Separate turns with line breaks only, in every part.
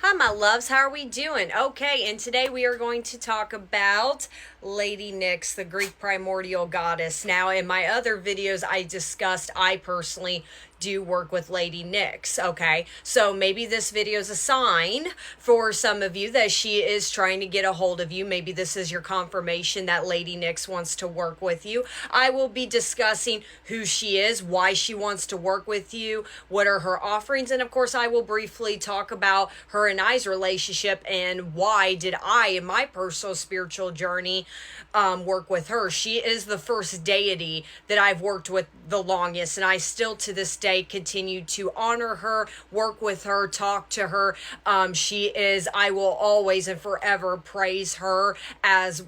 Hi, my loves. How are we doing? Okay, and today we are going to talk about Lady Nyx, the Greek primordial goddess. Now, in my other videos, I discussed I personally do work with Lady Nyx, okay? So maybe this video is a sign for some of you that she is trying to get a hold of you. Maybe this is your confirmation that Lady Nyx wants to work with you. I will be discussing who she is, why she wants to work with you, what are her offerings, and of course I will briefly talk about her and I's relationship and why did I, in my personal spiritual journey, work with her. She is the first deity that I've worked with the longest, and I still to this day continue to honor her, work with her, talk to her. I will always and forever praise her as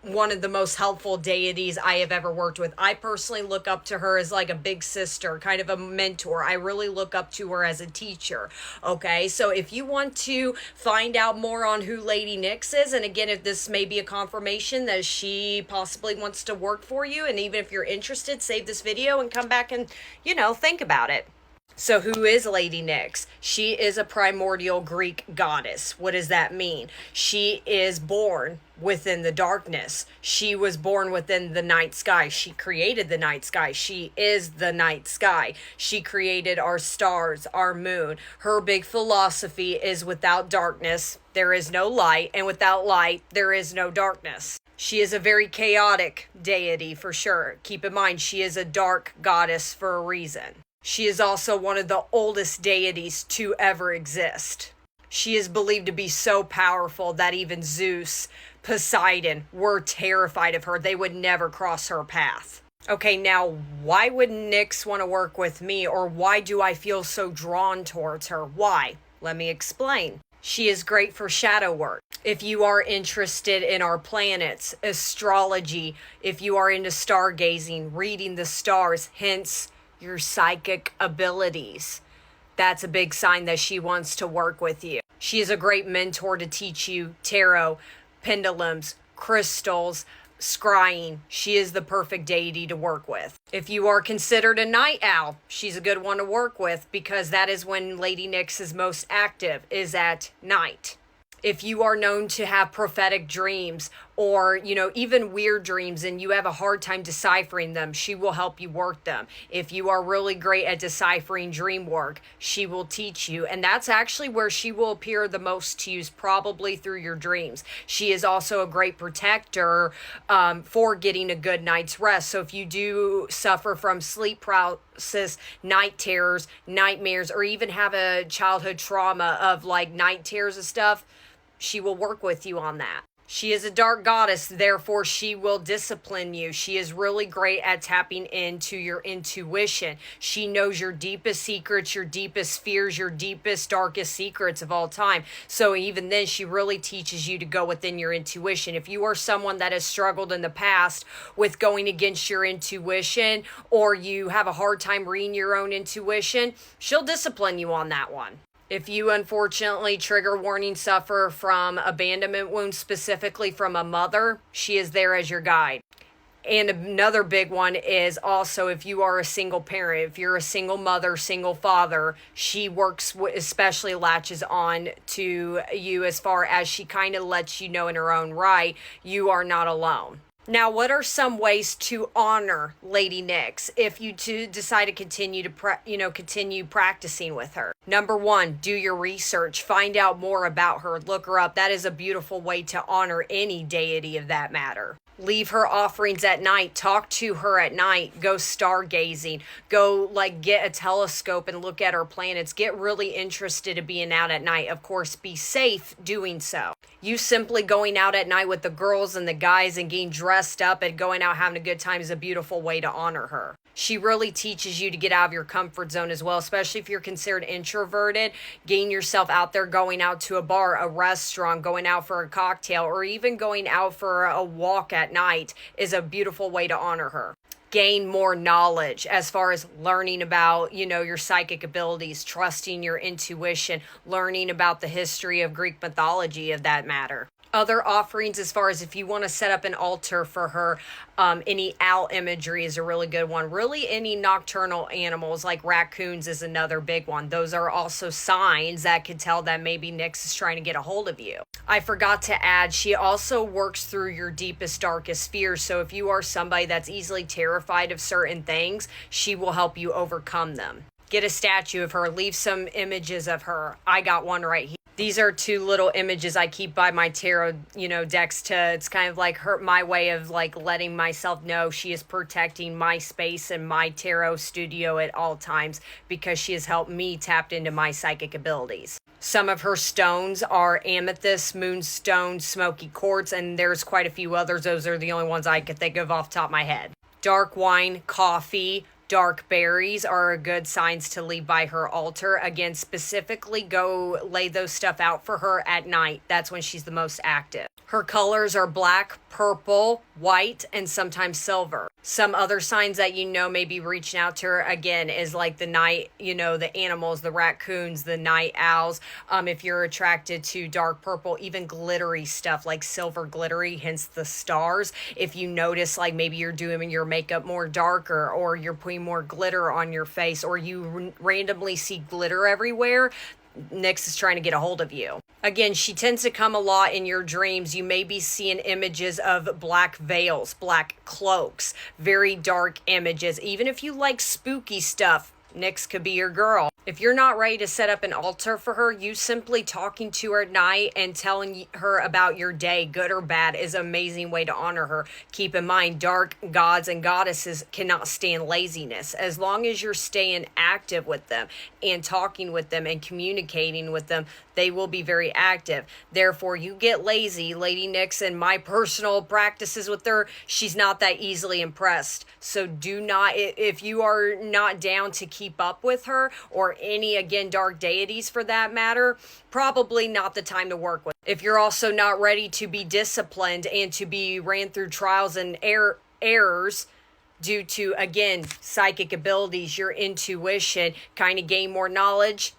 one of the most helpful deities I have ever worked with. I personally look up to her as like a big sister, kind of a mentor. I really look up to her as a teacher. Okay, so if you want to find out more on who Lady Nyx is, and again, if this may be a confirmation that she possibly wants to work for you, and even if you're interested, save this video and come back and, think about it. So who is Lady Nyx? She is a primordial Greek goddess. What does that mean? She is born within the darkness. She was born within the night sky. She created the night sky. She is the night sky. She created our stars, our moon. Her big philosophy is without darkness, there is no light, and without light, there is no darkness. She is a very chaotic deity for sure. Keep in mind, she is a dark goddess for a reason. She is also one of the oldest deities to ever exist. She is believed to be so powerful that even Zeus, Poseidon were terrified of her. They would never cross her path. Okay, now why would Nyx want to work with me, or why do I feel so drawn towards her? Why? Let me explain. She is great for shadow work. If you are interested in our planets, astrology, if you are into stargazing, reading the stars, hence your psychic abilities, that's a big sign that she wants to work with you. She is a great mentor to teach you tarot, pendulums, crystals, scrying. She is the perfect deity to work with. If you are considered a night owl, she's a good one to work with because that is when Lady Nyx is most active, is at night. If you are known to have prophetic dreams or, even weird dreams and you have a hard time deciphering them, she will help you work them. If you are really great at deciphering dream work, she will teach you. And that's actually where she will appear the most to you, probably through your dreams. She is also a great protector for getting a good night's rest. So if you do suffer from sleep paralysis, night terrors, nightmares, or even have a childhood trauma of like night terrors and stuff, she will work with you on that. She is a dark goddess, therefore she will discipline you. She is really great at tapping into your intuition. She knows your deepest secrets, your deepest fears, your deepest, darkest secrets of all time. So even then, she really teaches you to go within your intuition. If you are someone that has struggled in the past with going against your intuition, or you have a hard time reading your own intuition, she'll discipline you on that one. If you unfortunately, trigger warning, suffer from abandonment wounds, specifically from a mother, she is there as your guide. And another big one is also if you are a single parent, if you're a single mother, single father, she works, especially latches on to you as far as she kind of lets you know in her own right, you are not alone. Now, what are some ways to honor Lady Nyx if you decide to continue to continue practicing with her? Number one, do your research. Find out more about her. Look her up. That is a beautiful way to honor any deity of that matter. Leave her offerings at night. Talk to her at night. Go stargazing. Go get a telescope and look at her planets. Get really interested in being out at night. Of course, be safe doing so. You simply going out at night with the girls and the guys and getting dressed up and going out having a good time is a beautiful way to honor her. She really teaches you to get out of your comfort zone as well, especially if you're considered introverted. Getting yourself out there, going out to a bar, a restaurant, going out for a cocktail, or even going out for a walk at night is a beautiful way to honor her. Gain more knowledge as far as learning about, your psychic abilities, trusting your intuition, learning about the history of Greek mythology of that matter. Other offerings, as far as if you want to set up an altar for her, any owl imagery is a really good one. Really, any nocturnal animals like raccoons is another big one. Those are also signs that could tell that maybe Nyx is trying to get a hold of you. I forgot to add, she also works through your deepest, darkest fears. So if you are somebody that's easily terrified of certain things, she will help you overcome them. Get a statue of her, leave some images of her. I got one right here. These are two little images I keep by my tarot, decks it's kind of like my way of like letting myself know she is protecting my space and my tarot studio at all times, because she has helped me tap into my psychic abilities. Some of her stones are amethyst, moonstone, smoky quartz, and there's quite a few others. Those are the only ones I could think of off the top of my head. Dark wine, coffee, dark berries are good signs to leave by her altar. Again, specifically go lay those stuff out for her at night. That's when she's the most active. Her colors are black, purple, white, and sometimes silver. Some other signs that may be reaching out to her, again, is like the night, the animals, the raccoons, the night owls. If you're attracted to dark purple, even glittery stuff like silver glittery, hence the stars. If you notice like maybe you're doing your makeup more darker, or you're putting more glitter on your face, or you randomly see glitter everywhere, Nyx is trying to get a hold of you. Again, she tends to come a lot in your dreams. You may be seeing images of black veils, black cloaks, very dark images. Even if you like spooky stuff, Nyx could be your girl. If you're not ready to set up an altar for her, you simply talking to her at night and telling her about your day, good or bad, is an amazing way to honor her. Keep in mind, dark gods and goddesses cannot stand laziness. As long as you're staying active with them and talking with them and communicating with them, they will be very active. Therefore, you get lazy. Lady Nyx, and my personal practices with her, she's not that easily impressed. So do not, if you are not down to keep up with her, or any, again, dark deities for that matter, probably not the time to work with. If you're also not ready to be disciplined and to be ran through trials and errors due to, again, psychic abilities, your intuition, kind of gain more knowledge,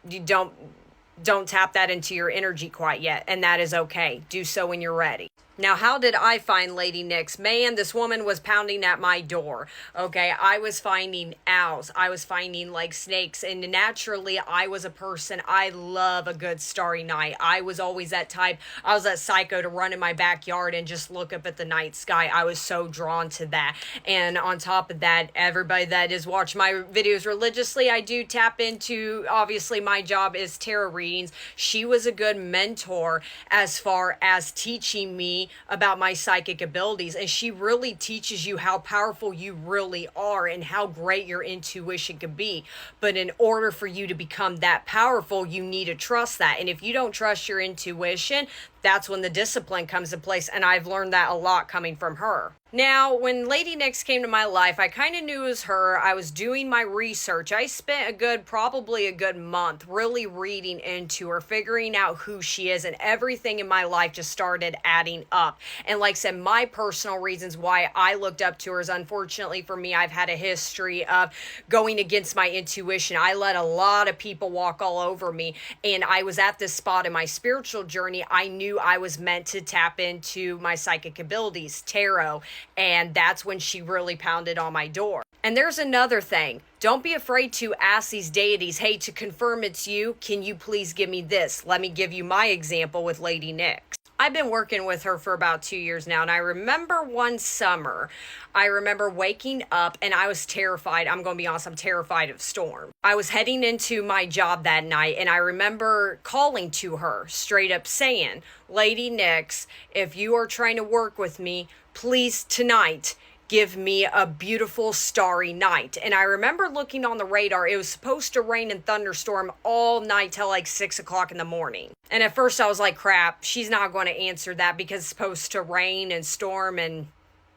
you don't tap that into your energy quite yet, and that is okay. Do so when you're ready. Now, how did I find Lady Nyx? Man, this woman was pounding at my door. Okay, I was finding owls. I was finding like snakes. And naturally, I was a person, I love a good starry night. I was always that type. I was that psycho to run in my backyard and just look up at the night sky. I was so drawn to that. And on top of that, everybody that is watching my videos religiously, I do tap into, obviously, my job is tarot readings. She was a good mentor as far as teaching me about my psychic abilities, and she really teaches you how powerful you really are and how great your intuition can be. But in order for you to become that powerful, you need to trust that. And if you don't trust your intuition, that's when the discipline comes in place, and I've learned that a lot coming from her. Now, when Lady Nyx came to my life, I kind of knew it was her. I was doing my research. I spent probably a good month really reading into her, figuring out who she is, and everything in my life just started adding up. And like I said, my personal reasons why I looked up to her is, unfortunately for me, I've had a history of going against my intuition. I let a lot of people walk all over me, and I was at this spot in my spiritual journey. I knew I was meant to tap into my psychic abilities, tarot, and that's when she really pounded on my door. And there's another thing. Don't be afraid to ask these deities, hey, to confirm it's you, can you please give me this? Let me give you my example with Lady Nyx. I've been working with her for about 2 years now, and I remember one summer, I remember waking up and I was terrified. I'm going to be honest, I'm terrified of storm. I was heading into my job that night, and I remember calling to her, straight up saying, Lady Nyx, if you are trying to work with me, please tonight, give me a beautiful starry night. And I remember looking on the radar, it was supposed to rain and thunderstorm all night till like 6 o'clock in the morning. And at first I was like, crap, she's not going to answer that because it's supposed to rain and storm and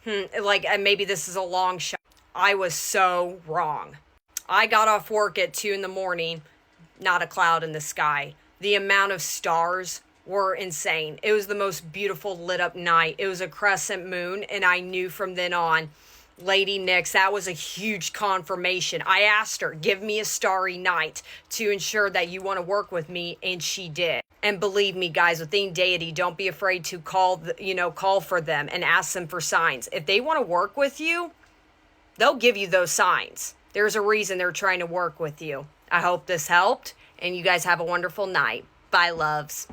maybe this is a long shot. I was so wrong. I got off work at 2 in the morning, not a cloud in the sky. The amount of stars were insane. It was the most beautiful lit up night. It was a crescent moon, and I knew from then on Lady Nyx, that was a huge confirmation. I asked her, give me a starry night to ensure that you want to work with me, and she did. And believe me, guys, within deity, don't be afraid to call for them and ask them for signs. If they want to work with you, they'll give you those signs. There's a reason they're trying to work with you. I hope this helped, and you guys have a wonderful night. Bye, loves.